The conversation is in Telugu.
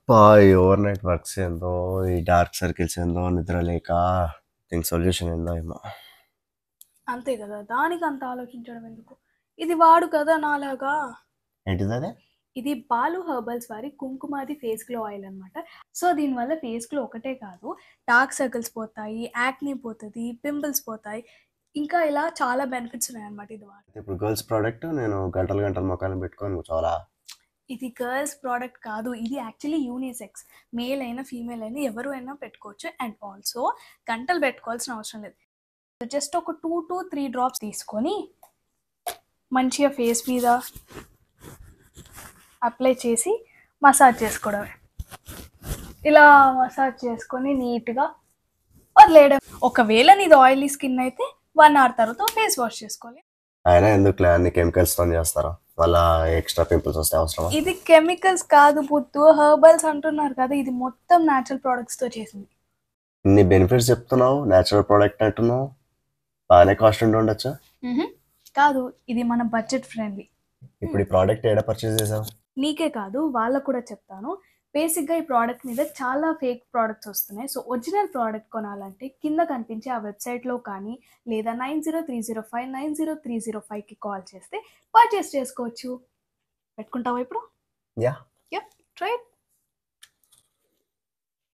పా ఈ ఓవర్ నైట్ వర్క్స్ ఏందో, ఈ డార్క్ సర్కిల్స్ ఏందో, నిద్ర లేక దీనికి సొల్యూషన్ ఏందో ఏమో. అంతే కదా, దానికి అంత ఆలోచించడం ఎందుకు? ఇది వాడు కదా నాలాగా. ఏంటిది అదే? ఇది బాలు హెర్బల్స్ వారి కుంకుమాది ఫేస్ గ్లో ఆయిల్ అనమాట. సో దీనివల్ల ఫేస్ గ్లో ఒకటే కాదు, డార్క్ సర్కిల్స్ పోతాయి, యాక్నీ పోతుంది, పింపుల్స్ పోతాయి, ఇంకా ఇలా చాలా బెనిఫిట్స్ ఉన్నాయన్నమాట ఇది వాడు. ఇప్పుడు గర్ల్స్ ప్రోడక్ట్ నేను గంటలు గంటలు మొక్కలు పెట్టుకొని చాలా. ఇది గర్ల్స్ ప్రోడక్ట్ కాదు, ఇది యాక్చువల్లీ యూనిసెక్స్. మేల్ అయినా ఫీమేల్ అయినా ఎవరు అయినా పెట్టుకోవచ్చు. అండ్ ఆల్సో గంటలు పెట్టుకోవాల్సిన అవసరం లేదు. జస్ట్ ఒక 2 to 3 డ్రాప్స్ తీసుకొని మంచిగా ఫేస్ మీద అప్లై చేసి మసాజ్ చేసుకోవడమే. ఇలా మసాజ్ చేసుకొని నీట్గా వదిలేయడం. ఒకవేళ నీది ఆయిలీ స్కిన్ అయితే 1 hour తర్వాత ఫేస్ వాష్ చేసుకోవాలి. అయినా ఎందుకులే అన్ని కెమికల్స్తో చేస్తారా, మళ్ళీ ఎక్స్ట్రా పింపుల్స్ వస్తే అవసరం. ఇది కెమికల్స్ కాదు పుత్తు, హెర్బల్స్ అంటున్నారు కదా, ఇది మొత్తం న్యాచురల్ ప్రోడక్ట్స్తో చేసింది. ఇన్ని బెనిఫిట్స్ చెప్తున్నావు, న్యాచురల్ ప్రోడక్ట్ అంటున్నావు, బాగానే కాస్ట్ ఉండి ఉండొచ్చు. కాదు, ఇది మన బడ్జెట్ ఫ్రెండ్లీ. ఇప్పుడు ఈ ప్రోడక్ట్ ఏడా పర్చేస్ చేసావు? నీకే కాదు వాళ్ళకు కూడా చెప్తాను. బేసిక్గా ఈ ప్రోడక్ట్ మీద చాలా ఫేక్ ప్రోడక్ట్స్ వస్తున్నాయి. సో ఒరిజినల్ ప్రోడక్ట్ కొనాలంటే కింద కనిపించే ఆ వెబ్సైట్లో కానీ లేదా 9030590305కి కాల్ చేస్తే పర్చేస్ చేసుకోవచ్చు. పెట్టుకుంటావా ఇప్పుడు? యా. Yeah, try.